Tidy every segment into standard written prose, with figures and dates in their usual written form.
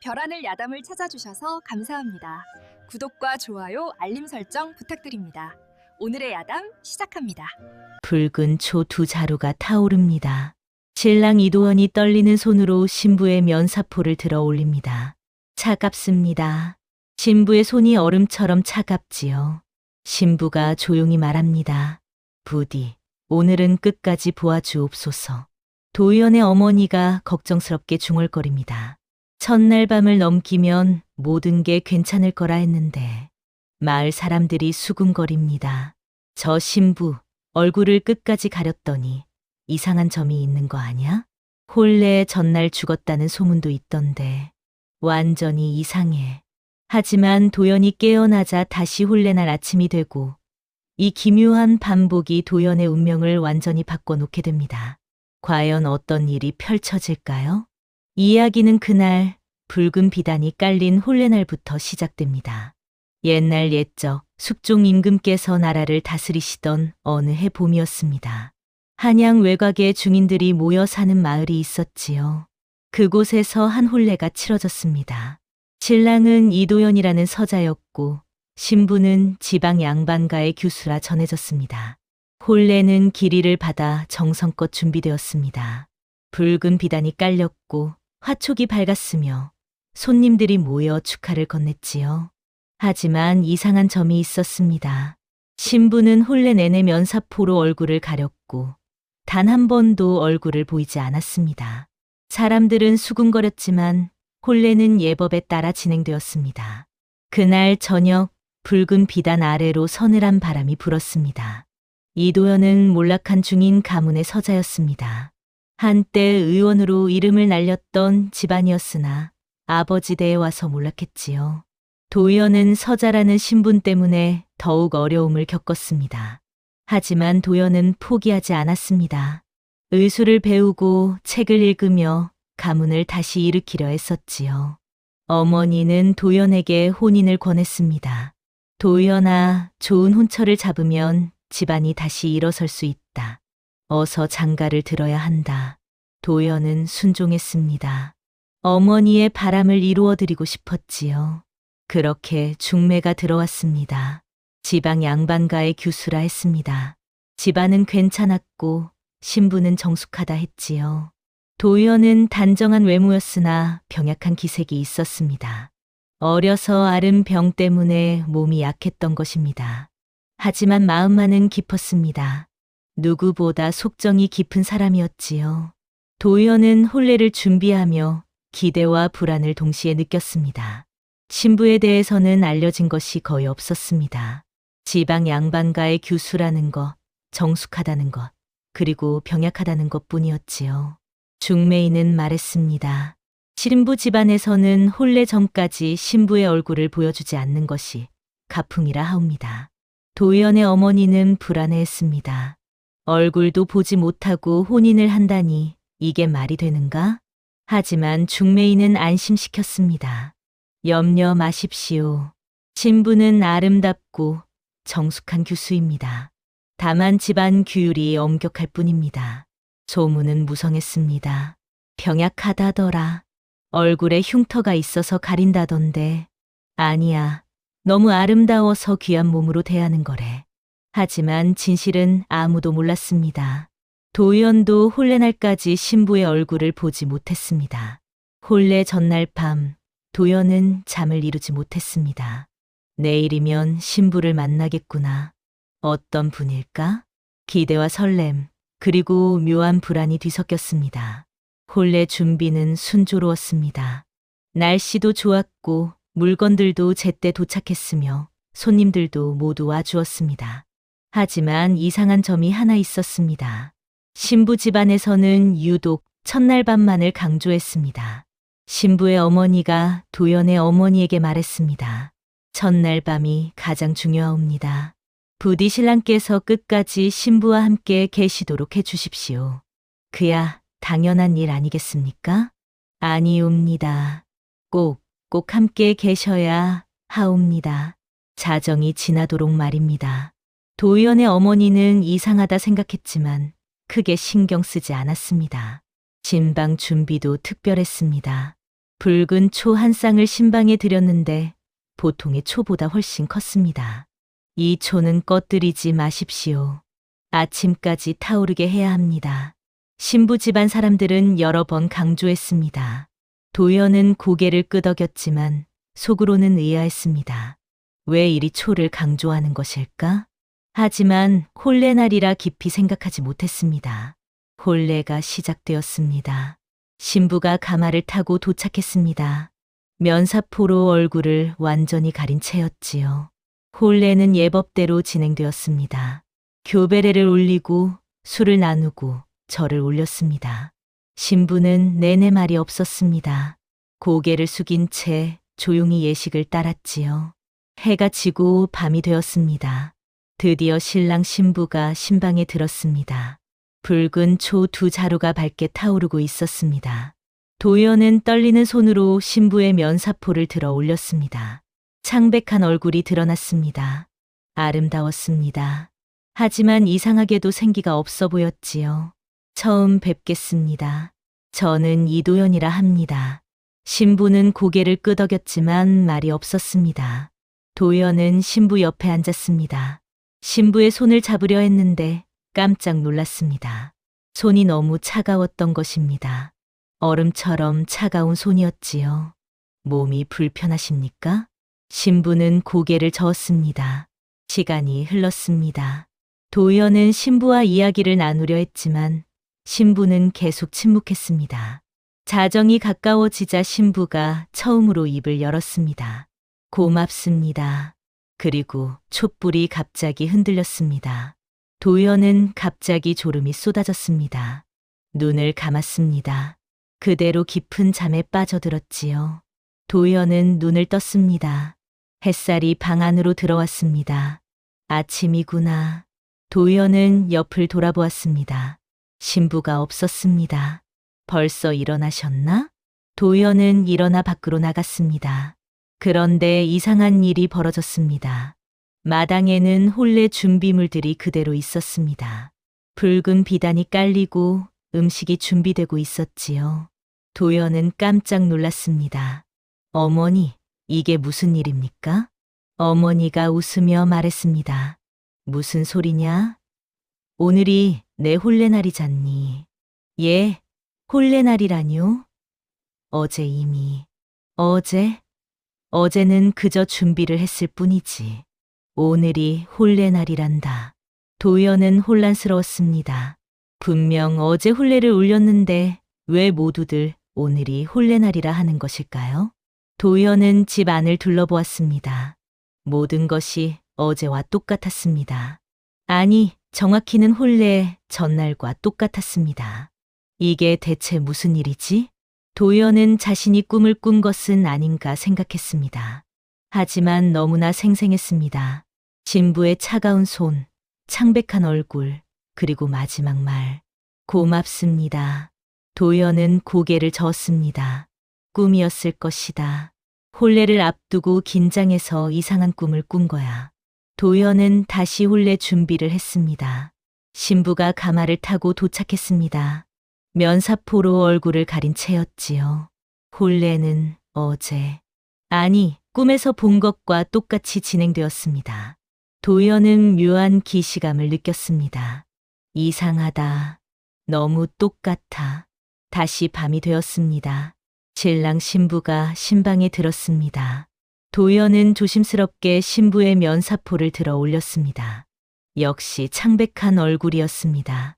별하늘 야담을 찾아주셔서 감사합니다. 구독과 좋아요, 알림 설정 부탁드립니다. 오늘의 야담 시작합니다. 붉은 초 두 자루가 타오릅니다. 신랑 이도원이 떨리는 손으로 신부의 면사포를 들어 올립니다. 차갑습니다. 신부의 손이 얼음처럼 차갑지요. 신부가 조용히 말합니다. 부디 오늘은 끝까지 보아주옵소서. 도의원의 어머니가 걱정스럽게 중얼거립니다. 첫날 밤을 넘기면 모든 게 괜찮을 거라 했는데 마을 사람들이 수군거립니다. 저 신부 얼굴을 끝까지 가렸더니 이상한 점이 있는 거 아냐? 혼례 전날 죽었다는 소문도 있던데 완전히 이상해. 하지만 도연이 깨어나자 다시 혼례날 아침이 되고 이 기묘한 반복이 도연의 운명을 완전히 바꿔놓게 됩니다. 과연 어떤 일이 펼쳐질까요? 이야기는 그날 붉은 비단이 깔린 혼례날부터 시작됩니다. 옛날 옛적 숙종 임금께서 나라를 다스리시던 어느 해 봄이었습니다. 한양 외곽에 중인들이 모여 사는 마을이 있었지요. 그곳에서 한 혼례가 치러졌습니다. 신랑은 이도연이라는 서자였고 신부는 지방 양반가의 교수라 전해졌습니다. 혼례는 길이를 받아 정성껏 준비되었습니다. 붉은 비단이 깔렸고 화촉이 밝았으며 손님들이 모여 축하를 건넸지요. 하지만 이상한 점이 있었습니다. 신부는 혼례 내내 면사포로 얼굴을 가렸고 단 한 번도 얼굴을 보이지 않았습니다. 사람들은 수군거렸지만 혼례는 예법에 따라 진행되었습니다. 그날 저녁 붉은 비단 아래로 서늘한 바람이 불었습니다. 이도연은 몰락한 중인 가문의 서자였습니다. 한때 의원으로 이름을 날렸던 집안이었으나 아버지 댁에 와서 몰락했지요. 도연은 서자라는 신분 때문에 더욱 어려움을 겪었습니다. 하지만 도연은 포기하지 않았습니다. 의술을 배우고 책을 읽으며 가문을 다시 일으키려 했었지요. 어머니는 도연에게 혼인을 권했습니다. 도연아, 좋은 혼처를 잡으면 집안이 다시 일어설 수 있다. 어서 장가를 들어야 한다. 도연은 순종했습니다. 어머니의 바람을 이루어드리고 싶었지요. 그렇게 중매가 들어왔습니다. 지방 양반가의 규수라 했습니다. 집안은 괜찮았고 신부는 정숙하다 했지요. 도연은 단정한 외모였으나 병약한 기색이 있었습니다. 어려서 앓은 병 때문에 몸이 약했던 것입니다. 하지만 마음만은 깊었습니다. 누구보다 속정이 깊은 사람이었지요. 도연은 혼례를 준비하며 기대와 불안을 동시에 느꼈습니다. 신부에 대해서는 알려진 것이 거의 없었습니다. 지방 양반가의 규수라는 것, 정숙하다는 것, 그리고 병약하다는 것뿐이었지요. 중매인은 말했습니다. 신부 집안에서는 혼례 전까지 신부의 얼굴을 보여주지 않는 것이 가풍이라 하옵니다. 도연의 어머니는 불안해했습니다. 얼굴도 보지 못하고 혼인을 한다니 이게 말이 되는가? 하지만 중매인은 안심시켰습니다. 염려 마십시오. 신부는 아름답고 정숙한 규수입니다. 다만 집안 규율이 엄격할 뿐입니다. 소문은 무성했습니다. 병약하다더라. 얼굴에 흉터가 있어서 가린다던데. 아니야. 너무 아름다워서 귀한 몸으로 대하는 거래. 하지만 진실은 아무도 몰랐습니다. 도연도 혼례날까지 신부의 얼굴을 보지 못했습니다. 혼례 전날 밤 도연은 잠을 이루지 못했습니다. 내일이면 신부를 만나겠구나. 어떤 분일까? 기대와 설렘, 그리고 묘한 불안이 뒤섞였습니다. 혼례 준비는 순조로웠습니다. 날씨도 좋았고 물건들도 제때 도착했으며 손님들도 모두 와주었습니다. 하지만 이상한 점이 하나 있었습니다. 신부 집안에서는 유독 첫날 밤만을 강조했습니다. 신부의 어머니가 도연의 어머니에게 말했습니다. 첫날 밤이 가장 중요하옵니다. 부디 신랑께서 끝까지 신부와 함께 계시도록 해주십시오. 그야 당연한 일 아니겠습니까? 아니옵니다. 꼭 함께 계셔야 하옵니다. 자정이 지나도록 말입니다. 도연의 어머니는 이상하다 생각했지만 크게 신경 쓰지 않았습니다. 진방 준비도 특별했습니다. 붉은 초 한 쌍을 신방에 들였는데 보통의 초보다 훨씬 컸습니다. 이 초는 꺼뜨리지 마십시오. 아침까지 타오르게 해야 합니다. 신부 집안 사람들은 여러 번 강조했습니다. 도연은 고개를 끄덕였지만 속으로는 의아했습니다. 왜 이리 초를 강조하는 것일까? 하지만 혼례날이라 깊이 생각하지 못했습니다. 혼례가 시작되었습니다. 신부가 가마를 타고 도착했습니다. 면사포로 얼굴을 완전히 가린 채였지요. 혼례는 예법대로 진행되었습니다. 교배례를 올리고 술을 나누고 절을 올렸습니다. 신부는 내내 말이 없었습니다. 고개를 숙인 채 조용히 예식을 따랐지요. 해가 지고 밤이 되었습니다. 드디어 신랑 신부가 신방에 들었습니다. 붉은 초 두 자루가 밝게 타오르고 있었습니다. 도연은 떨리는 손으로 신부의 면사포를 들어 올렸습니다. 창백한 얼굴이 드러났습니다. 아름다웠습니다. 하지만 이상하게도 생기가 없어 보였지요. 처음 뵙겠습니다. 저는 이도연이라 합니다. 신부는 고개를 끄덕였지만 말이 없었습니다. 도연은 신부 옆에 앉았습니다. 신부의 손을 잡으려 했는데 깜짝 놀랐습니다. 손이 너무 차가웠던 것입니다. 얼음처럼 차가운 손이었지요. 몸이 불편하십니까? 신부는 고개를 저었습니다. 시간이 흘렀습니다. 도연은 신부와 이야기를 나누려 했지만 신부는 계속 침묵했습니다. 자정이 가까워지자 신부가 처음으로 입을 열었습니다. 고맙습니다. 그리고 촛불이 갑자기 흔들렸습니다. 도연은 갑자기 졸음이 쏟아졌습니다. 눈을 감았습니다. 그대로 깊은 잠에 빠져들었지요. 도연은 눈을 떴습니다. 햇살이 방 안으로 들어왔습니다. 아침이구나. 도연은 옆을 돌아보았습니다. 신부가 없었습니다. 벌써 일어나셨나? 도연은 일어나 밖으로 나갔습니다. 그런데 이상한 일이 벌어졌습니다. 마당에는 혼례 준비물들이 그대로 있었습니다. 붉은 비단이 깔리고 음식이 준비되고 있었지요. 도연은 깜짝 놀랐습니다. 어머니, 이게 무슨 일입니까? 어머니가 웃으며 말했습니다. 무슨 소리냐? 오늘이 내 혼례날이잖니. 예, 혼례날이라뇨? 어제 이미. 어제는 그저 준비를 했을 뿐이지. 오늘이 혼례날이란다. 도연은 혼란스러웠습니다. 분명 어제 혼례를 올렸는데 왜 모두들 오늘이 혼례날이라 하는 것일까요? 도연은 집 안을 둘러보았습니다. 모든 것이 어제와 똑같았습니다. 아니, 정확히는 혼례 전날과 똑같았습니다. 이게 대체 무슨 일이지? 도연은 자신이 꿈을 꾼 것은 아닌가 생각했습니다. 하지만 너무나 생생했습니다. 신부의 차가운 손, 창백한 얼굴, 그리고 마지막 말. 고맙습니다. 도연은 고개를 저었습니다. 꿈이었을 것이다. 혼례를 앞두고 긴장해서 이상한 꿈을 꾼 거야. 도연은 다시 혼례 준비를 했습니다. 신부가 가마를 타고 도착했습니다. 면사포로 얼굴을 가린 채였지요. 혼례는 어제, 아니, 꿈에서 본 것과 똑같이 진행되었습니다. 도연은 묘한 기시감을 느꼈습니다. 이상하다. 너무 똑같아. 다시 밤이 되었습니다. 신랑 신부가 신방에 들었습니다. 도연은 조심스럽게 신부의 면사포를 들어 올렸습니다. 역시 창백한 얼굴이었습니다.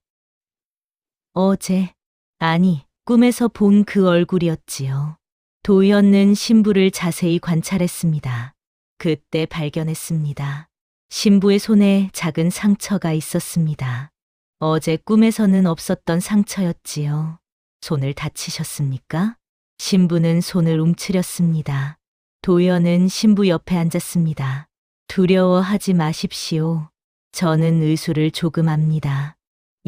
어제, 아니, 꿈에서 본 그 얼굴이었지요. 도연은 신부를 자세히 관찰했습니다. 그때 발견했습니다. 신부의 손에 작은 상처가 있었습니다. 어제 꿈에서는 없었던 상처였지요. 손을 다치셨습니까? 신부는 손을 움츠렸습니다. 도연은 신부 옆에 앉았습니다. 두려워하지 마십시오. 저는 의술을 조금 압니다.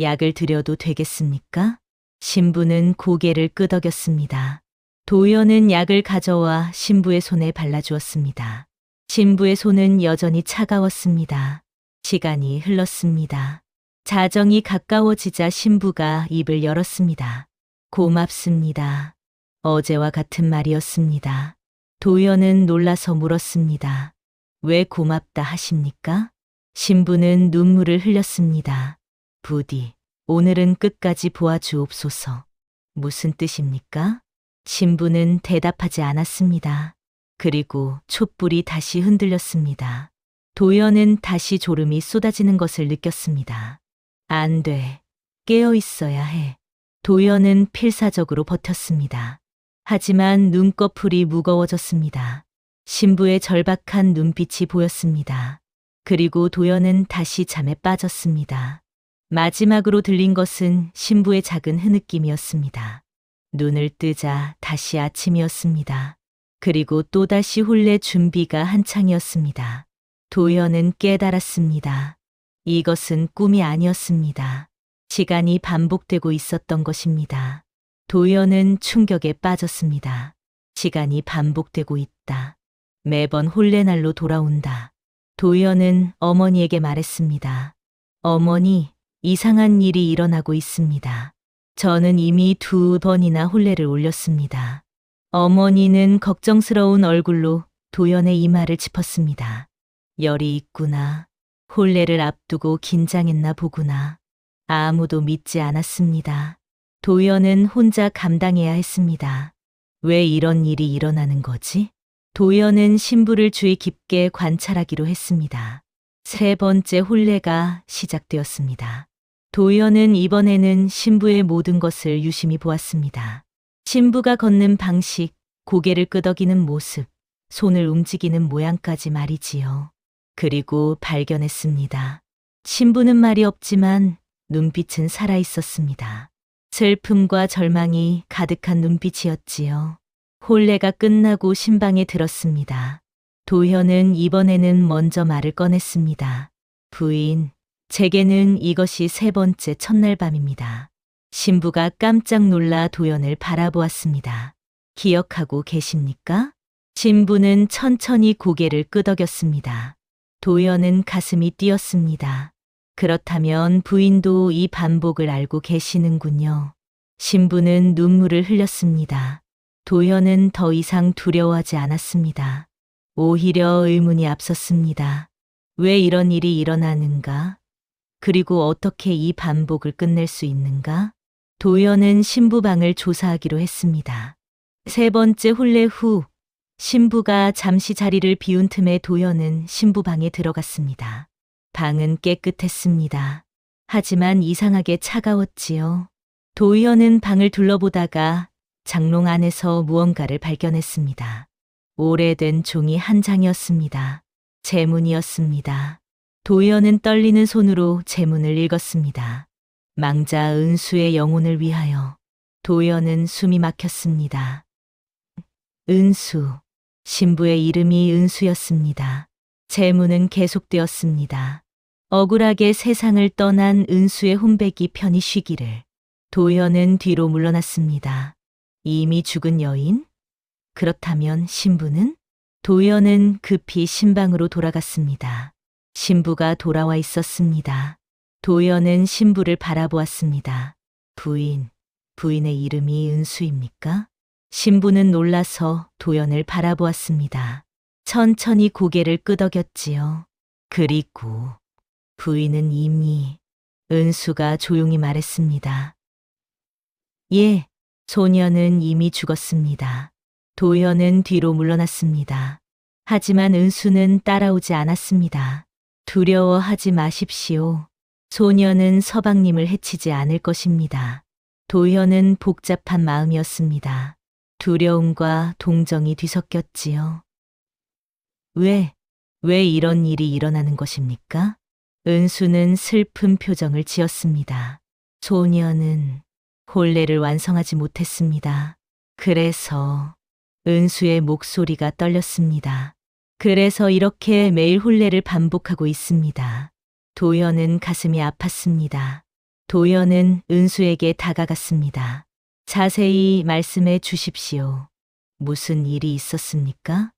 약을 드려도 되겠습니까? 신부는 고개를 끄덕였습니다. 도연은 약을 가져와 신부의 손에 발라주었습니다. 신부의 손은 여전히 차가웠습니다. 시간이 흘렀습니다. 자정이 가까워지자 신부가 입을 열었습니다. 고맙습니다. 어제와 같은 말이었습니다. 도연은 놀라서 물었습니다. 왜 고맙다 하십니까? 신부는 눈물을 흘렸습니다. 부디 오늘은 끝까지 보아주옵소서. 무슨 뜻입니까? 신부는 대답하지 않았습니다. 그리고 촛불이 다시 흔들렸습니다. 도연은 다시 졸음이 쏟아지는 것을 느꼈습니다. 안 돼. 깨어 있어야 해. 도연은 필사적으로 버텼습니다. 하지만 눈꺼풀이 무거워졌습니다. 신부의 절박한 눈빛이 보였습니다. 그리고 도연은 다시 잠에 빠졌습니다. 마지막으로 들린 것은 신부의 작은 흐느낌이었습니다. 눈을 뜨자 다시 아침이었습니다. 그리고 또다시 혼례 준비가 한창이었습니다. 도연은 깨달았습니다. 이것은 꿈이 아니었습니다. 시간이 반복되고 있었던 것입니다. 도연은 충격에 빠졌습니다. 시간이 반복되고 있다. 매번 혼례날로 돌아온다. 도연은 어머니에게 말했습니다. 어머니, 이상한 일이 일어나고 있습니다. 저는 이미 2번이나 혼례를 올렸습니다. 어머니는 걱정스러운 얼굴로 도연의 이마를 짚었습니다. 열이 있구나. 혼례를 앞두고 긴장했나 보구나. 아무도 믿지 않았습니다. 도연은 혼자 감당해야 했습니다. 왜 이런 일이 일어나는 거지? 도연은 신부를 주의 깊게 관찰하기로 했습니다. 3번째 혼례가 시작되었습니다. 도연은 이번에는 신부의 모든 것을 유심히 보았습니다. 신부가 걷는 방식, 고개를 끄덕이는 모습, 손을 움직이는 모양까지 말이지요. 그리고 발견했습니다. 신부는 말이 없지만 눈빛은 살아 있었습니다. 슬픔과 절망이 가득한 눈빛이었지요. 혼례가 끝나고 신방에 들었습니다. 도연은 이번에는 먼저 말을 꺼냈습니다. 부인, 제게는 이것이 3번째 첫날 밤입니다. 신부가 깜짝 놀라 도연을 바라보았습니다. 기억하고 계십니까? 신부는 천천히 고개를 끄덕였습니다. 도연은 가슴이 뛰었습니다. 그렇다면 부인도 이 반복을 알고 계시는군요. 신부는 눈물을 흘렸습니다. 도연은 더 이상 두려워하지 않았습니다. 오히려 의문이 앞섰습니다. 왜 이런 일이 일어나는가? 그리고 어떻게 이 반복을 끝낼 수 있는가? 도연은 신부방을 조사하기로 했습니다. 3번째 혼례 후 신부가 잠시 자리를 비운 틈에 도연은 신부방에 들어갔습니다. 방은 깨끗했습니다. 하지만 이상하게 차가웠지요. 도연은 방을 둘러보다가 장롱 안에서 무언가를 발견했습니다. 오래된 종이 한 장이었습니다. 제문이었습니다. 도연은 떨리는 손으로 제문을 읽었습니다. 망자 은수의 영혼을 위하여. 도연은 숨이 막혔습니다. 은수. 신부의 이름이 은수였습니다. 제문은 계속되었습니다. 억울하게 세상을 떠난 은수의 혼백이 편히 쉬기를. 도연은 뒤로 물러났습니다. 이미 죽은 여인? 그렇다면 신부는? 도연은 급히 신방으로 돌아갔습니다. 신부가 돌아와 있었습니다. 도연은 신부를 바라보았습니다. 부인, 부인의 이름이 은수입니까? 신부는 놀라서 도연을 바라보았습니다. 천천히 고개를 끄덕였지요. 그리고 부인은 이미 은수가 조용히 말했습니다. 예, 소녀는 이미 죽었습니다. 도연은 뒤로 물러났습니다. 하지만 은수는 따라오지 않았습니다. 두려워하지 마십시오. 소녀는 서방님을 해치지 않을 것입니다. 도연은 복잡한 마음이었습니다. 두려움과 동정이 뒤섞였지요. 왜 이런 일이 일어나는 것입니까? 은수는 슬픈 표정을 지었습니다. 소녀는 혼례를 완성하지 못했습니다. 그래서 은수의 목소리가 떨렸습니다. 그래서 이렇게 매일 혼례를 반복하고 있습니다. 도연은 가슴이 아팠습니다. 도연은 은수에게 다가갔습니다. 자세히 말씀해 주십시오. 무슨 일이 있었습니까?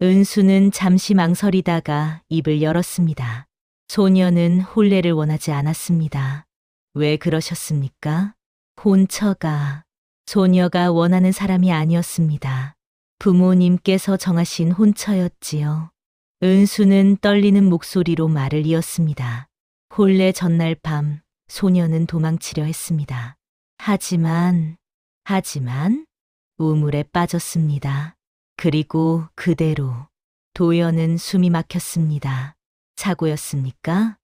은수는 잠시 망설이다가 입을 열었습니다. 소녀는 혼례를 원하지 않았습니다. 왜 그러셨습니까? 혼처가 소녀가 원하는 사람이 아니었습니다. 부모님께서 정하신 혼처였지요. 은수는 떨리는 목소리로 말을 이었습니다. 혼례 전날 밤 소녀는 도망치려 했습니다. 하지만 우물에 빠졌습니다. 그리고 그대로 도연은 숨이 막혔습니다. 사고였습니까?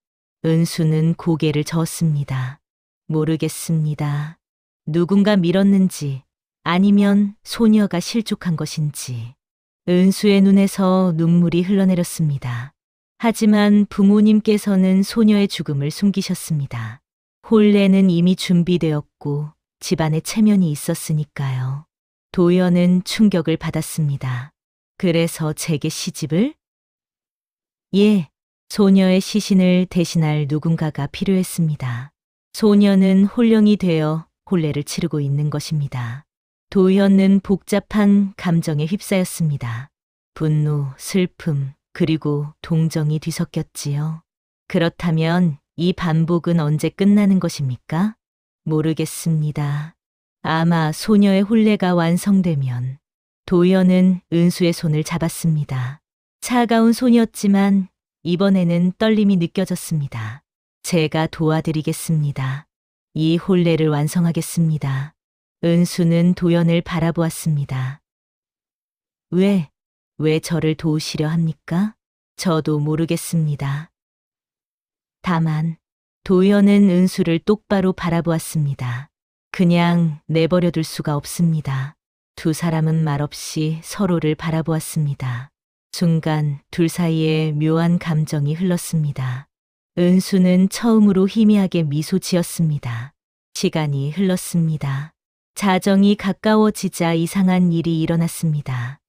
은수는 고개를 저었습니다. 모르겠습니다. 누군가 밀었는지 아니면 소녀가 실족한 것인지. 은수의 눈에서 눈물이 흘러내렸습니다. 하지만 부모님께서는 소녀의 죽음을 숨기셨습니다. 혼례는 이미 준비되었고 집안에 체면이 있었으니까요. 도연은 충격을 받았습니다. 그래서 제게 시집을? 예, 소녀의 시신을 대신할 누군가가 필요했습니다. 소녀는 혼령이 되어 혼례를 치르고 있는 것입니다. 도연은 복잡한 감정에 휩싸였습니다. 분노, 슬픔, 그리고 동정이 뒤섞였지요. 그렇다면 이 반복은 언제 끝나는 것입니까? 모르겠습니다. 아마 소녀의 혼례가 완성되면. 도연은 은수의 손을 잡았습니다. 차가운 손이었지만 이번에는 떨림이 느껴졌습니다. 제가 도와드리겠습니다. 이 혼례를 완성하겠습니다. 은수는 도연을 바라보았습니다. 왜 저를 도우시려 합니까? 저도 모르겠습니다. 다만 도연은 은수를 똑바로 바라보았습니다. 그냥 내버려둘 수가 없습니다. 두 사람은 말없이 서로를 바라보았습니다. 순간 둘 사이에 묘한 감정이 흘렀습니다. 은수는 처음으로 희미하게 미소 지었습니다. 시간이 흘렀습니다. 자정이 가까워지자 이상한 일이 일어났습니다.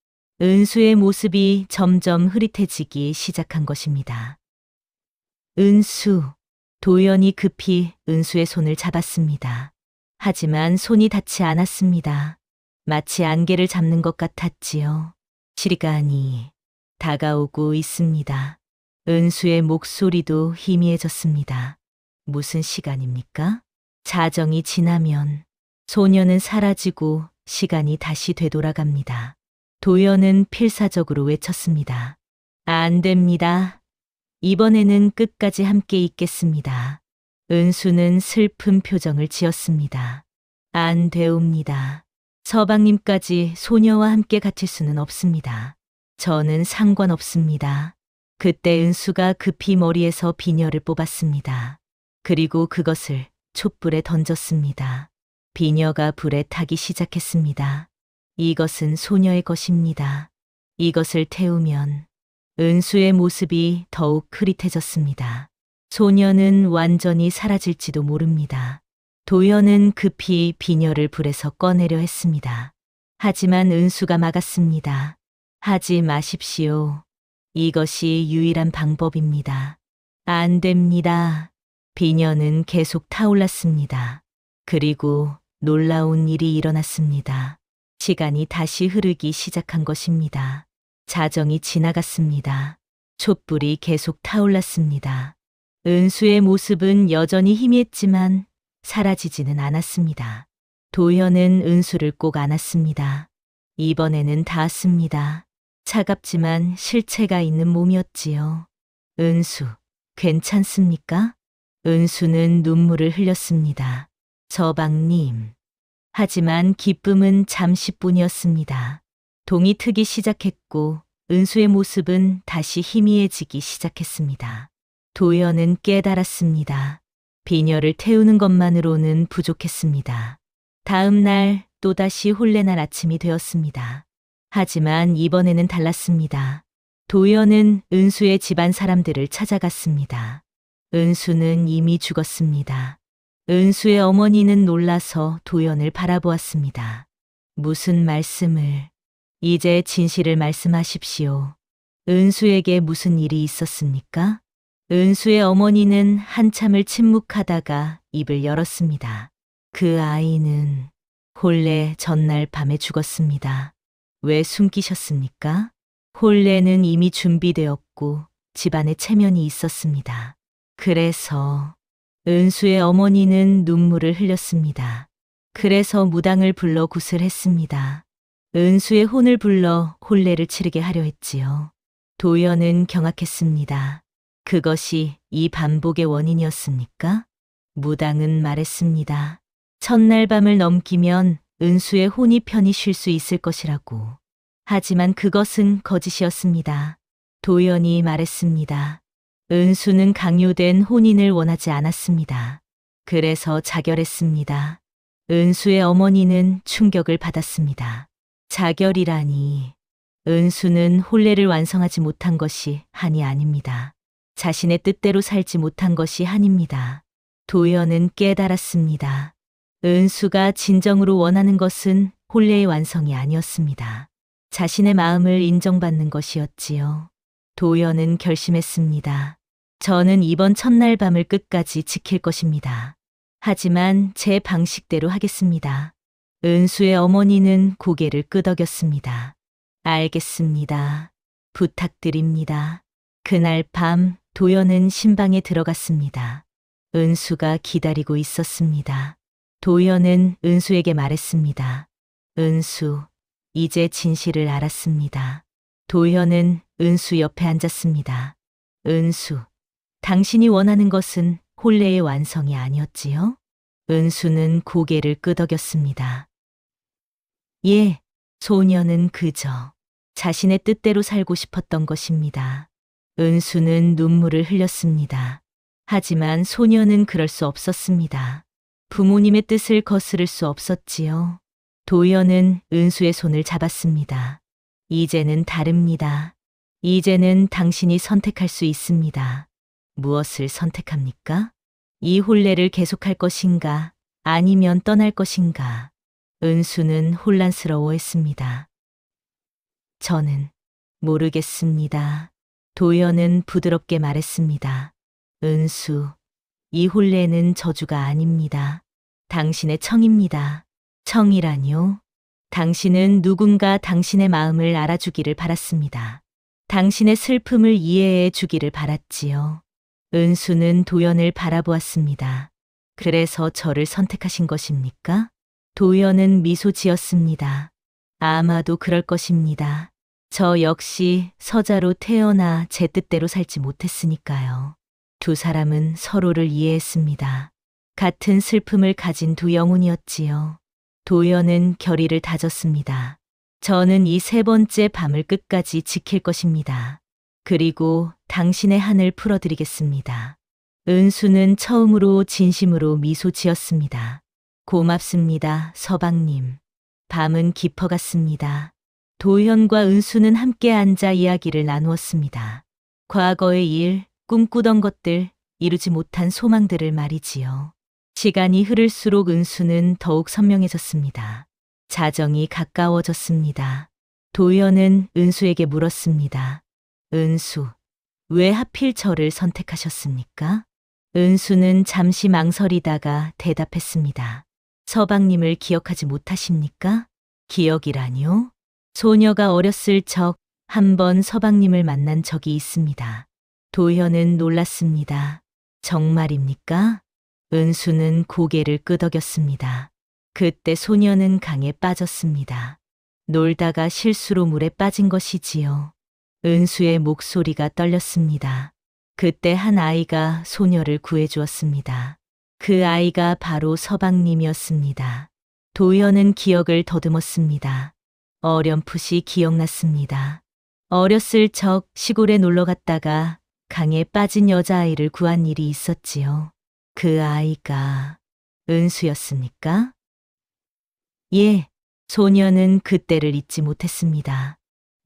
은수의 모습이 점점 흐릿해지기 시작한 것입니다. 은수, 도연이 급히 은수의 손을 잡았습니다. 하지만 손이 닿지 않았습니다. 마치 안개를 잡는 것 같았지요. 시간이 다가오고 있습니다. 은수의 목소리도 희미해졌습니다. 무슨 시간입니까? 자정이 지나면 소녀는 사라지고 시간이 다시 되돌아갑니다. 도연은 필사적으로 외쳤습니다. 안 됩니다. 이번에는 끝까지 함께 있겠습니다. 은수는 슬픈 표정을 지었습니다. 안 되옵니다. 서방님까지 소녀와 함께 갇힐 수는 없습니다. 저는 상관없습니다. 그때 은수가 급히 머리에서 비녀를 뽑았습니다. 그리고 그것을 촛불에 던졌습니다. 비녀가 불에 타기 시작했습니다. 이것은 소녀의 것입니다. 이것을 태우면 은수의 모습이 더욱 흐릿해졌습니다. 소녀는 완전히 사라질지도 모릅니다. 도연은 급히 비녀를 불에서 꺼내려 했습니다. 하지만 은수가 막았습니다. 하지 마십시오. 이것이 유일한 방법입니다. 안 됩니다. 비녀는 계속 타올랐습니다. 그리고 놀라운 일이 일어났습니다. 시간이 다시 흐르기 시작한 것입니다. 자정이 지나갔습니다. 촛불이 계속 타올랐습니다. 은수의 모습은 여전히 희미했지만 사라지지는 않았습니다. 도연은 은수를 꼭 안았습니다. 이번에는 닿았습니다. 차갑지만 실체가 있는 몸이었지요. 은수, 괜찮습니까? 은수는 눈물을 흘렸습니다. 서방님. 하지만 기쁨은 잠시뿐이었습니다. 동이 트기 시작했고 은수의 모습은 다시 희미해지기 시작했습니다. 도연은 깨달았습니다. 비녀를 태우는 것만으로는 부족했습니다. 다음 날 또다시 혼례날 아침이 되었습니다. 하지만 이번에는 달랐습니다. 도연은 은수의 집안 사람들을 찾아갔습니다. 은수는 이미 죽었습니다. 은수의 어머니는 놀라서 도연을 바라보았습니다. 무슨 말씀을? 이제 진실을 말씀하십시오. 은수에게 무슨 일이 있었습니까? 은수의 어머니는 한참을 침묵하다가 입을 열었습니다. 그 아이는 혼례 전날 밤에 죽었습니다. 왜 숨기셨습니까? 혼례는 이미 준비되었고 집안에 체면이 있었습니다. 그래서 은수의 어머니는 눈물을 흘렸습니다. 그래서 무당을 불러 굿을 했습니다. 은수의 혼을 불러 혼례를 치르게 하려 했지요. 도연은 경악했습니다. 그것이 이 반복의 원인이었습니까? 무당은 말했습니다. 첫날 밤을 넘기면 은수의 혼이 편히 쉴 수 있을 것이라고. 하지만 그것은 거짓이었습니다. 도연이 말했습니다. 은수는 강요된 혼인을 원하지 않았습니다. 그래서 자결했습니다. 은수의 어머니는 충격을 받았습니다. 자결이라니. 은수는 혼례를 완성하지 못한 것이 한이 아닙니다. 자신의 뜻대로 살지 못한 것이 한입니다. 도연은 깨달았습니다. 은수가 진정으로 원하는 것은 혼례의 완성이 아니었습니다. 자신의 마음을 인정받는 것이었지요. 도연은 결심했습니다. 저는 이번 첫날 밤을 끝까지 지킬 것입니다. 하지만 제 방식대로 하겠습니다. 은수의 어머니는 고개를 끄덕였습니다. 알겠습니다. 부탁드립니다. 그날 밤 도연은 신방에 들어갔습니다. 은수가 기다리고 있었습니다. 도연은 은수에게 말했습니다. 은수, 이제 진실을 알았습니다. 도연은 은수 옆에 앉았습니다. 은수, 당신이 원하는 것은 혼례의 완성이 아니었지요? 은수는 고개를 끄덕였습니다. 예, 소녀는 그저 자신의 뜻대로 살고 싶었던 것입니다. 은수는 눈물을 흘렸습니다. 하지만 소녀는 그럴 수 없었습니다. 부모님의 뜻을 거스를 수 없었지요. 도연은 은수의 손을 잡았습니다. 이제는 다릅니다. 이제는 당신이 선택할 수 있습니다. 무엇을 선택합니까? 이 혼례를 계속할 것인가, 아니면 떠날 것인가? 은수는 혼란스러워했습니다. 저는 모르겠습니다. 도연은 부드럽게 말했습니다. 은수, 이 혼례는 저주가 아닙니다. 당신의 청입니다. 청이라뇨? 당신은 누군가 당신의 마음을 알아주기를 바랐습니다. 당신의 슬픔을 이해해 주기를 바랐지요. 은수는 도연을 바라보았습니다. 그래서 저를 선택하신 것입니까? 도연은 미소 지었습니다. 아마도 그럴 것입니다. 저 역시 서자로 태어나 제 뜻대로 살지 못했으니까요. 두 사람은 서로를 이해했습니다. 같은 슬픔을 가진 두 영혼이었지요. 도연은 결의를 다졌습니다. 저는 이 세 번째 밤을 끝까지 지킬 것입니다. 그리고 당신의 한을 풀어드리겠습니다. 은수는 처음으로 진심으로 미소 지었습니다. 고맙습니다, 서방님. 밤은 깊어갔습니다. 도연과 은수는 함께 앉아 이야기를 나누었습니다. 과거의 일, 꿈꾸던 것들, 이루지 못한 소망들을 말이지요. 시간이 흐를수록 은수는 더욱 선명해졌습니다. 자정이 가까워졌습니다. 도연은 은수에게 물었습니다. 은수, 왜 하필 저를 선택하셨습니까? 은수는 잠시 망설이다가 대답했습니다. 서방님을 기억하지 못하십니까? 기억이라뇨? 소녀가 어렸을 적 한 번 서방님을 만난 적이 있습니다. 도연은 놀랐습니다. 정말입니까? 은수는 고개를 끄덕였습니다. 그때 소녀는 강에 빠졌습니다. 놀다가 실수로 물에 빠진 것이지요. 은수의 목소리가 떨렸습니다. 그때 한 아이가 소녀를 구해주었습니다. 그 아이가 바로 서방님이었습니다. 도연은 기억을 더듬었습니다. 어렴풋이 기억났습니다. 어렸을 적 시골에 놀러 갔다가 강에 빠진 여자아이를 구한 일이 있었지요. 그 아이가 은수였습니까? 예, 소녀는 그때를 잊지 못했습니다.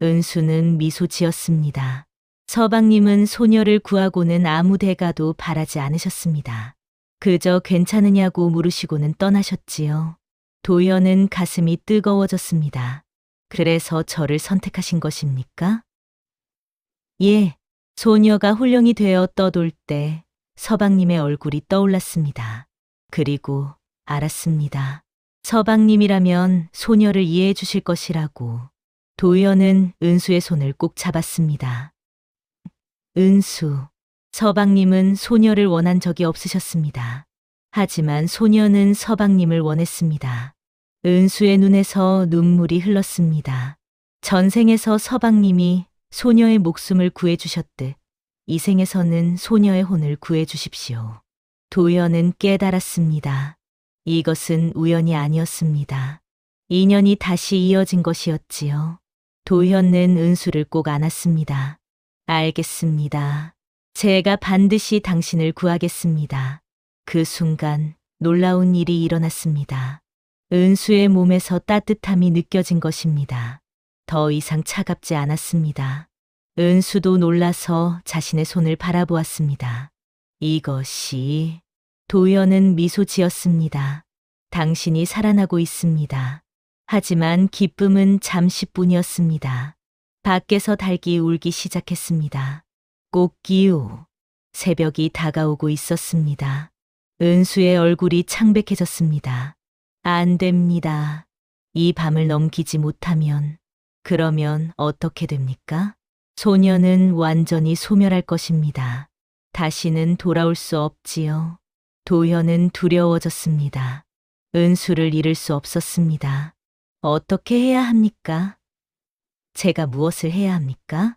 은수는 미소 지었습니다. 서방님은 소녀를 구하고는 아무 대가도 바라지 않으셨습니다. 그저 괜찮으냐고 물으시고는 떠나셨지요. 도연은 가슴이 뜨거워졌습니다. 그래서 저를 선택하신 것입니까? 예, 소녀가 홀령이 되어 떠돌 때 서방님의 얼굴이 떠올랐습니다. 그리고 알았습니다. 서방님이라면 소녀를 이해해 주실 것이라고. 도연은 은수의 손을 꼭 잡았습니다. 은수, 서방님은 소녀를 원한 적이 없으셨습니다. 하지만 소녀는 서방님을 원했습니다. 은수의 눈에서 눈물이 흘렀습니다. 전생에서 서방님이 소녀의 목숨을 구해주셨듯 이 생에서는 소녀의 혼을 구해주십시오. 도연은 깨달았습니다. 이것은 우연이 아니었습니다. 인연이 다시 이어진 것이었지요. 도현은 은수를 꼭 안았습니다. 알겠습니다. 제가 반드시 당신을 구하겠습니다. 그 순간 놀라운 일이 일어났습니다. 은수의 몸에서 따뜻함이 느껴진 것입니다. 더 이상 차갑지 않았습니다. 은수도 놀라서 자신의 손을 바라보았습니다. 이것이... 도연은 미소 지었습니다. 당신이 살아나고 있습니다. 하지만 기쁨은 잠시뿐이었습니다. 밖에서 닭이 울기 시작했습니다. 꽃기우. 새벽이 다가오고 있었습니다. 은수의 얼굴이 창백해졌습니다. 안 됩니다. 이 밤을 넘기지 못하면, 그러면 어떻게 됩니까? 소녀는 완전히 소멸할 것입니다. 다시는 돌아올 수 없지요. 도현은 두려워졌습니다. 은수를 잃을 수 없었습니다. 어떻게 해야 합니까? 제가 무엇을 해야 합니까?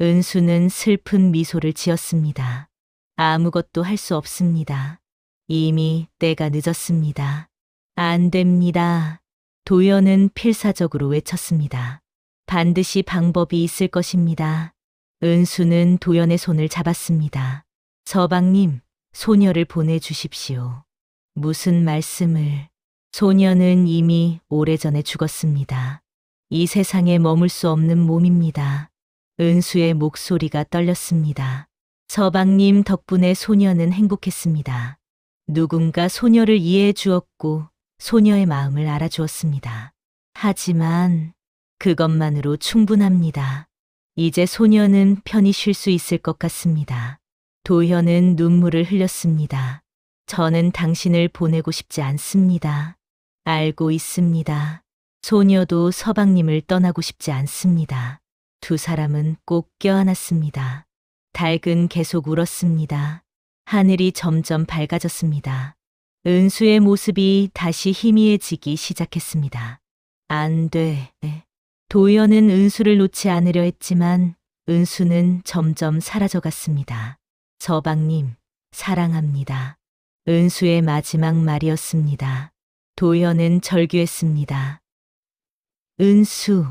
은수는 슬픈 미소를 지었습니다. 아무것도 할 수 없습니다. 이미 때가 늦었습니다. 안 됩니다. 도연은 필사적으로 외쳤습니다. 반드시 방법이 있을 것입니다. 은수는 도연의 손을 잡았습니다. 서방님, 소녀를 보내주십시오. 무슨 말씀을... 소녀는 이미 오래전에 죽었습니다. 이 세상에 머물 수 없는 몸입니다. 은수의 목소리가 떨렸습니다. 서방님 덕분에 소녀는 행복했습니다. 누군가 소녀를 이해해 주었고 소녀의 마음을 알아주었습니다. 하지만 그것만으로 충분합니다. 이제 소녀는 편히 쉴 수 있을 것 같습니다. 도현은 눈물을 흘렸습니다. 저는 당신을 보내고 싶지 않습니다. 알고 있습니다. 소녀도 서방님을 떠나고 싶지 않습니다. 두 사람은 꼭 껴안았습니다. 닭은 계속 울었습니다. 하늘이 점점 밝아졌습니다. 은수의 모습이 다시 희미해지기 시작했습니다. 안 돼. 도연은 은수를 놓지 않으려 했지만 은수는 점점 사라져갔습니다. 서방님, 사랑합니다. 은수의 마지막 말이었습니다. 도연은 절규했습니다. 은수.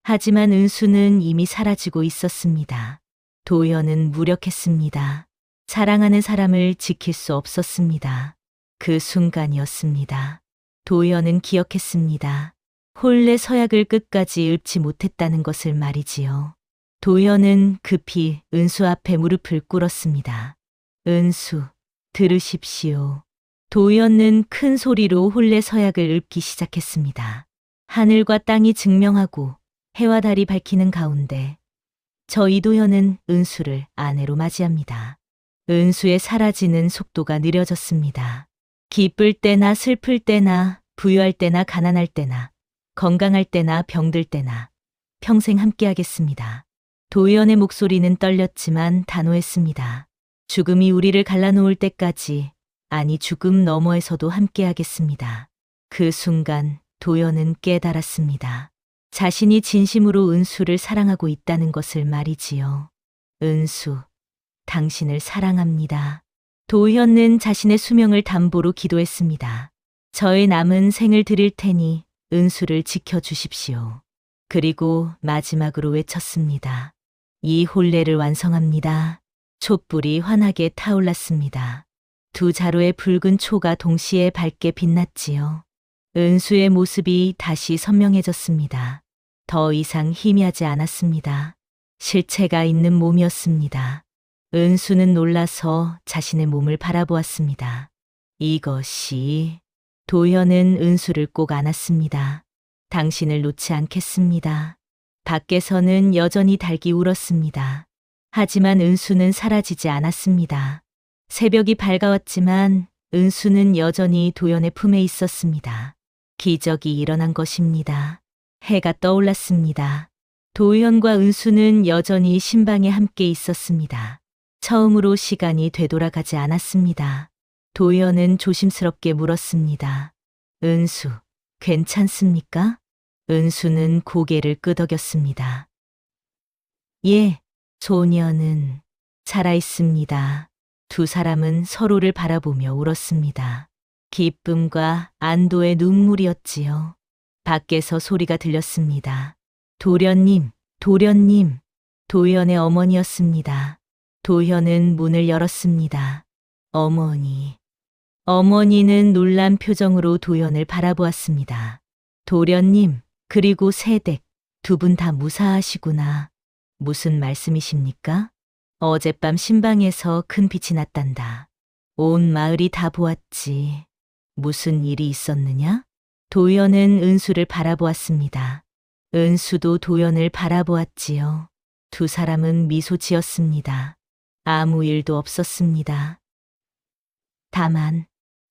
하지만 은수는 이미 사라지고 있었습니다. 도연은 무력했습니다. 사랑하는 사람을 지킬 수 없었습니다. 그 순간이었습니다. 도연은 기억했습니다. 홀레 서약을 끝까지 읊지 못했다는 것을 말이지요. 도연은 급히 은수 앞에 무릎을 꿇었습니다. 은수, 들으십시오. 도연은 큰 소리로 홀레 서약을 읊기 시작했습니다. 하늘과 땅이 증명하고 해와 달이 밝히는 가운데 저 이도현은 은수를 아내로 맞이합니다. 은수의 사라지는 속도가 느려졌습니다. 기쁠 때나 슬플 때나 부유할 때나 가난할 때나 건강할 때나 병들 때나 평생 함께하겠습니다. 도연의 목소리는 떨렸지만 단호했습니다. 죽음이 우리를 갈라놓을 때까지, 아니 죽음 너머에서도 함께하겠습니다. 그 순간 도연은 깨달았습니다. 자신이 진심으로 은수를 사랑하고 있다는 것을 말이지요. 은수, 당신을 사랑합니다. 도현은 자신의 수명을 담보로 기도했습니다. 저의 남은 생을 드릴 테니 은수를 지켜주십시오. 그리고 마지막으로 외쳤습니다. 이 혼례를 완성합니다. 촛불이 환하게 타올랐습니다. 두 자루의 붉은 초가 동시에 밝게 빛났지요. 은수의 모습이 다시 선명해졌습니다. 더 이상 희미하지 않았습니다. 실체가 있는 몸이었습니다. 은수는 놀라서 자신의 몸을 바라보았습니다. 이것이... 도현은 은수를 꼭 안았습니다. 당신을 놓지 않겠습니다. 밖에서는 여전히 닭이 울었습니다. 하지만 은수는 사라지지 않았습니다. 새벽이 밝아왔지만 은수는 여전히 도연의 품에 있었습니다. 기적이 일어난 것입니다. 해가 떠올랐습니다. 도연과 은수는 여전히 신방에 함께 있었습니다. 처음으로 시간이 되돌아가지 않았습니다. 도연은 조심스럽게 물었습니다. 은수, 괜찮습니까? 은수는 고개를 끄덕였습니다. 예, 소녀는 살아있습니다. 두 사람은 서로를 바라보며 울었습니다. 기쁨과 안도의 눈물이었지요. 밖에서 소리가 들렸습니다. 도련님, 도련님. 도연의 어머니였습니다. 도연은 문을 열었습니다. 어머니. 어머니는 놀란 표정으로 도연을 바라보았습니다. 도련님, 그리고 새댁, 두 분 다 무사하시구나. 무슨 말씀이십니까? 어젯밤 신방에서 큰 빛이 났단다. 온 마을이 다 보았지. 무슨 일이 있었느냐? 도연은 은수를 바라보았습니다. 은수도 도연을 바라보았지요. 두 사람은 미소 지었습니다. 아무 일도 없었습니다. 다만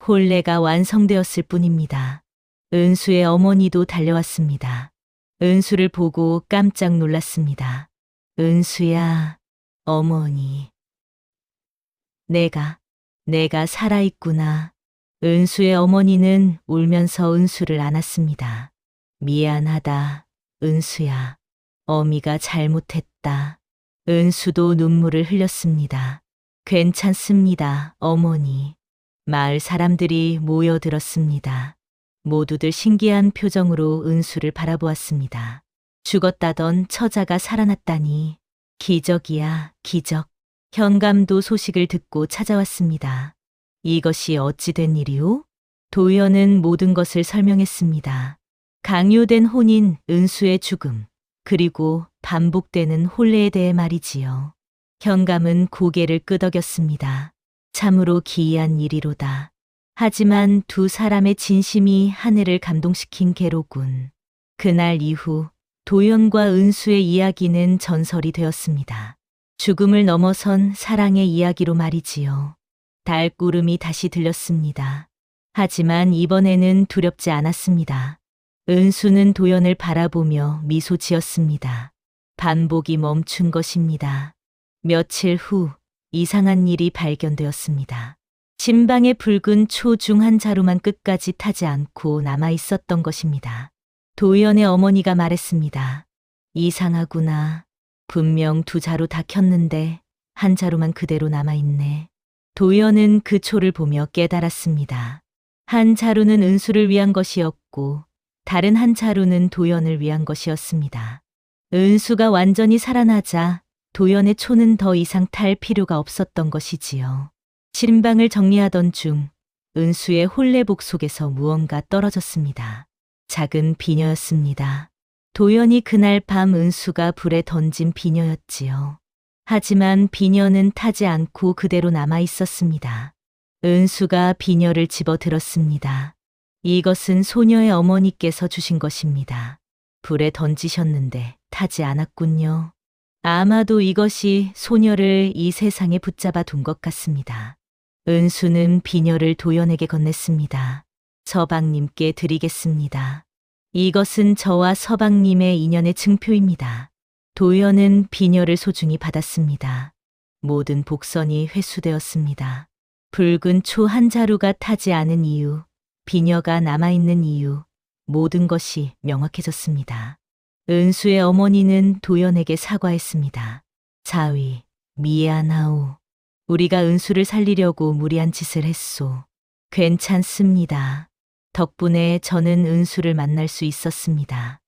혼례가 완성되었을 뿐입니다. 은수의 어머니도 달려왔습니다. 은수를 보고 깜짝 놀랐습니다. 은수야, 어머니. 내가 살아있구나. 은수의 어머니는 울면서 은수를 안았습니다. 미안하다, 은수야. 어미가 잘못했다. 은수도 눈물을 흘렸습니다. 괜찮습니다, 어머니. 마을 사람들이 모여들었습니다. 모두들 신기한 표정으로 은수를 바라보았습니다. 죽었다던 처자가 살아났다니. 기적이야, 기적. 현감도 소식을 듣고 찾아왔습니다. 이것이 어찌 된 일이오? 도연은 모든 것을 설명했습니다. 강요된 혼인, 은수의 죽음, 그리고 반복되는 혼례에 대해 말이지요. 현감은 고개를 끄덕였습니다. 참으로 기이한 일이로다. 하지만 두 사람의 진심이 하늘을 감동시킨 게로군. 그날 이후 도연과 은수의 이야기는 전설이 되었습니다. 죽음을 넘어선 사랑의 이야기로 말이지요. 달구름이 다시 들렸습니다. 하지만 이번에는 두렵지 않았습니다. 은수는 도연을 바라보며 미소 지었습니다. 반복이 멈춘 것입니다. 며칠 후 이상한 일이 발견되었습니다. 신방의 붉은 초 중 한 자루만 끝까지 타지 않고 남아 있었던 것입니다. 도연의 어머니가 말했습니다. 이상하구나. 분명 두 자루 다 켰는데 한 자루만 그대로 남아있네. 도연은 그 초를 보며 깨달았습니다. 한 자루는 은수를 위한 것이었고 다른 한 자루는 도연을 위한 것이었습니다. 은수가 완전히 살아나자 도연의 초는 더 이상 탈 필요가 없었던 것이지요. 신방을 정리하던 중 은수의 혼례복 속에서 무언가 떨어졌습니다. 작은 비녀였습니다. 도연이 그날 밤 은수가 불에 던진 비녀였지요. 하지만 비녀는 타지 않고 그대로 남아 있었습니다. 은수가 비녀를 집어 들었습니다. 이것은 소녀의 어머니께서 주신 것입니다. 불에 던지셨는데 타지 않았군요. 아마도 이것이 소녀를 이 세상에 붙잡아 둔 것 같습니다. 은수는 비녀를 도연에게 건넸습니다. 서방님께 드리겠습니다. 이것은 저와 서방님의 인연의 증표입니다. 도연은 비녀를 소중히 받았습니다. 모든 복선이 회수되었습니다. 붉은 초 한 자루가 타지 않은 이유, 비녀가 남아있는 이유, 모든 것이 명확해졌습니다. 은수의 어머니는 도연에게 사과했습니다. 자위, 미안하오. 우리가 은수를 살리려고 무리한 짓을 했소. 괜찮습니다. 덕분에 저는 은수를 만날 수 있었습니다.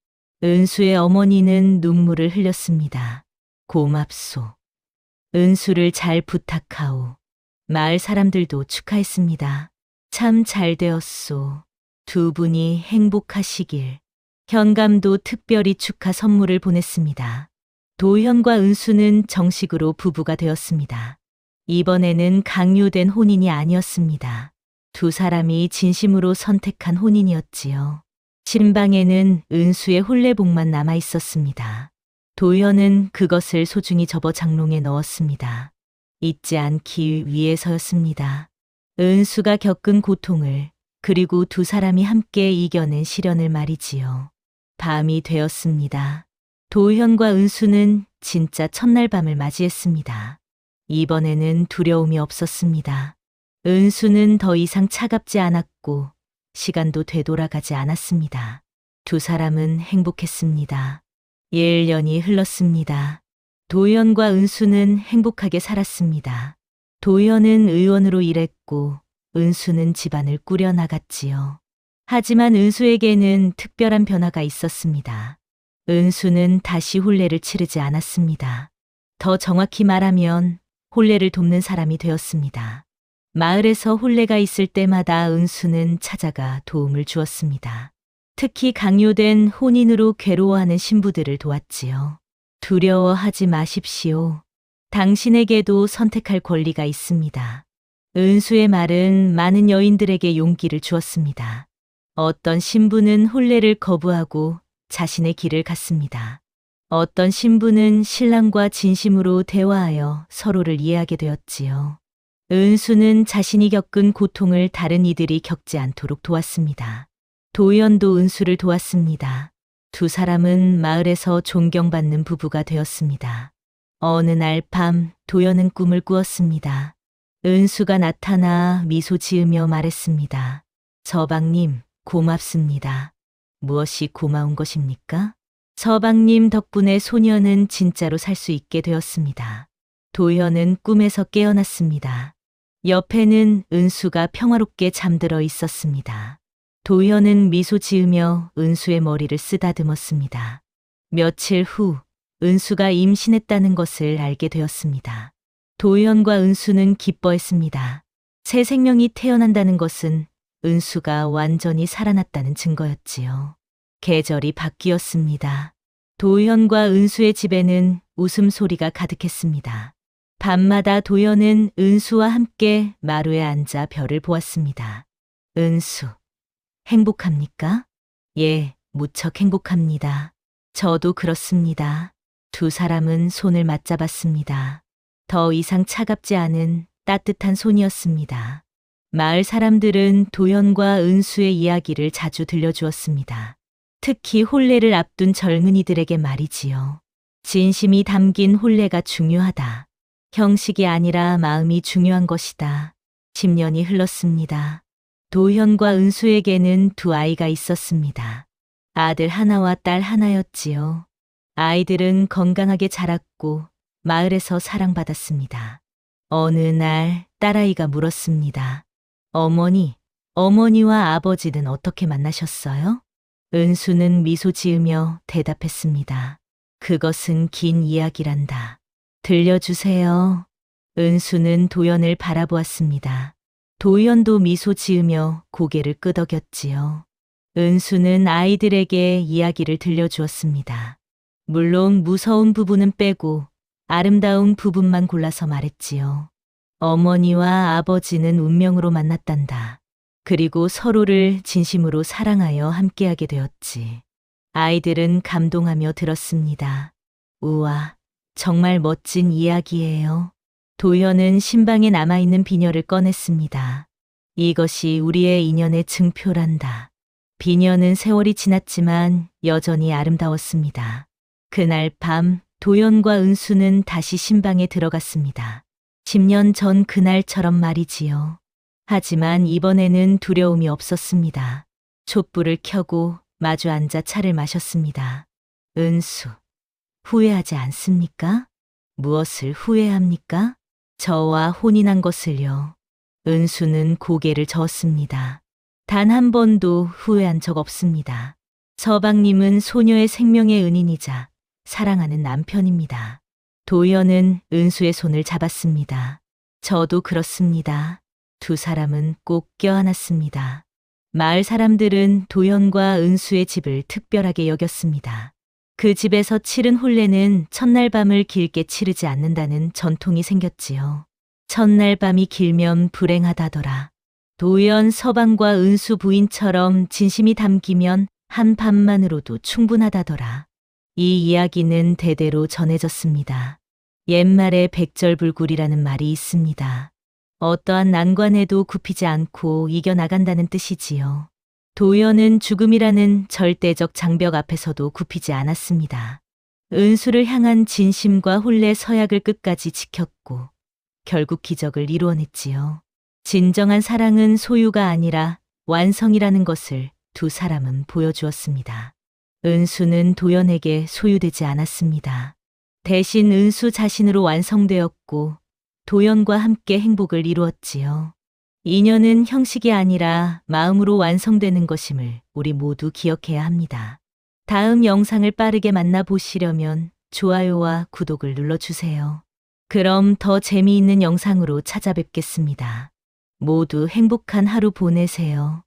은수의 어머니는 눈물을 흘렸습니다. 고맙소. 은수를 잘 부탁하오. 마을 사람들도 축하했습니다. 참 잘 되었소. 두 분이 행복하시길. 현감도 특별히 축하 선물을 보냈습니다. 도현과 은수는 정식으로 부부가 되었습니다. 이번에는 강요된 혼인이 아니었습니다. 두 사람이 진심으로 선택한 혼인이었지요. 신방에는 은수의 혼례복만 남아 있었습니다. 도현은 그것을 소중히 접어 장롱에 넣었습니다. 잊지 않기 위해서였습니다. 은수가 겪은 고통을, 그리고 두 사람이 함께 이겨낸 시련을 말이지요. 밤이 되었습니다. 도현과 은수는 진짜 첫날 밤을 맞이했습니다. 이번에는 두려움이 없었습니다. 은수는 더 이상 차갑지 않았고 시간도 되돌아가지 않았습니다. 두 사람은 행복했습니다. 1년이 흘렀습니다. 도연과 은수는 행복하게 살았습니다. 도연은 의원으로 일했고 은수는 집안을 꾸려나갔지요. 하지만 은수에게는 특별한 변화가 있었습니다. 은수는 다시 혼례를 치르지 않았습니다. 더 정확히 말하면 혼례를 돕는 사람이 되었습니다. 마을에서 혼례가 있을 때마다 은수는 찾아가 도움을 주었습니다. 특히 강요된 혼인으로 괴로워하는 신부들을 도왔지요. 두려워하지 마십시오. 당신에게도 선택할 권리가 있습니다. 은수의 말은 많은 여인들에게 용기를 주었습니다. 어떤 신부는 혼례를 거부하고 자신의 길을 갔습니다. 어떤 신부는 신랑과 진심으로 대화하여 서로를 이해하게 되었지요. 은수는 자신이 겪은 고통을 다른 이들이 겪지 않도록 도왔습니다. 도연도 은수를 도왔습니다. 두 사람은 마을에서 존경받는 부부가 되었습니다. 어느 날 밤 도연은 꿈을 꾸었습니다. 은수가 나타나 미소 지으며 말했습니다. 서방님, 고맙습니다. 무엇이 고마운 것입니까? 서방님 덕분에 소녀는 진짜로 살 수 있게 되었습니다. 도연은 꿈에서 깨어났습니다. 옆에는 은수가 평화롭게 잠들어 있었습니다. 도연은 미소 지으며 은수의 머리를 쓰다듬었습니다. 며칠 후 은수가 임신했다는 것을 알게 되었습니다. 도연과 은수는 기뻐했습니다. 새 생명이 태어난다는 것은 은수가 완전히 살아났다는 증거였지요. 계절이 바뀌었습니다. 도연과 은수의 집에는 웃음소리가 가득했습니다. 밤마다 도연은 은수와 함께 마루에 앉아 별을 보았습니다. 은수, 행복합니까? 예, 무척 행복합니다. 저도 그렇습니다. 두 사람은 손을 맞잡았습니다. 더 이상 차갑지 않은 따뜻한 손이었습니다. 마을 사람들은 도연과 은수의 이야기를 자주 들려주었습니다. 특히 혼례를 앞둔 젊은이들에게 말이지요. 진심이 담긴 혼례가 중요하다. 형식이 아니라 마음이 중요한 것이다. 10년이 흘렀습니다. 도연과 은수에게는 두 아이가 있었습니다. 아들 하나와 딸 하나였지요. 아이들은 건강하게 자랐고 마을에서 사랑받았습니다. 어느 날 딸아이가 물었습니다. 어머니와 아버지는 어떻게 만나셨어요? 은수는 미소 지으며 대답했습니다. 그것은 긴 이야기란다. 들려주세요. 은수는 도연을 바라보았습니다. 도연도 미소 지으며 고개를 끄덕였지요. 은수는 아이들에게 이야기를 들려주었습니다. 물론 무서운 부분은 빼고 아름다운 부분만 골라서 말했지요. 어머니와 아버지는 운명으로 만났단다. 그리고 서로를 진심으로 사랑하여 함께하게 되었지. 아이들은 감동하며 들었습니다. 우와, 정말 멋진 이야기예요. 도연은 신방에 남아있는 비녀를 꺼냈습니다. 이것이 우리의 인연의 증표란다. 비녀는 세월이 지났지만 여전히 아름다웠습니다. 그날 밤 도연과 은수는 다시 신방에 들어갔습니다. 10년 전 그날처럼 말이지요. 하지만 이번에는 두려움이 없었습니다. 촛불을 켜고 마주 앉아 차를 마셨습니다. 은수, 후회하지 않습니까? 무엇을 후회합니까? 저와 혼인한 것을요. 은수는 고개를 저었습니다. 단 한 번도 후회한 적 없습니다. 서방님은 소녀의 생명의 은인이자 사랑하는 남편입니다. 도연은 은수의 손을 잡았습니다. 저도 그렇습니다. 두 사람은 꼭 껴안았습니다. 마을 사람들은 도연과 은수의 집을 특별하게 여겼습니다. 그 집에서 치른 혼례는 첫날 밤을 길게 치르지 않는다는 전통이 생겼지요. 첫날 밤이 길면 불행하다더라. 도연 서방과 은수 부인처럼 진심이 담기면 한 밤만으로도 충분하다더라. 이 이야기는 대대로 전해졌습니다. 옛말에 백절불굴이라는 말이 있습니다. 어떠한 난관에도 굽히지 않고 이겨나간다는 뜻이지요. 도연은 죽음이라는 절대적 장벽 앞에서도 굽히지 않았습니다. 은수를 향한 진심과 혼례 서약을 끝까지 지켰고 결국 기적을 이루어냈지요. 진정한 사랑은 소유가 아니라 완성이라는 것을 두 사람은 보여주었습니다. 은수는 도연에게 소유되지 않았습니다. 대신 은수 자신으로 완성되었고 도연과 함께 행복을 이루었지요. 인연은 형식이 아니라 마음으로 완성되는 것임을 우리 모두 기억해야 합니다. 다음 영상을 빠르게 만나보시려면 좋아요와 구독을 눌러주세요. 그럼 더 재미있는 영상으로 찾아뵙겠습니다. 모두 행복한 하루 보내세요.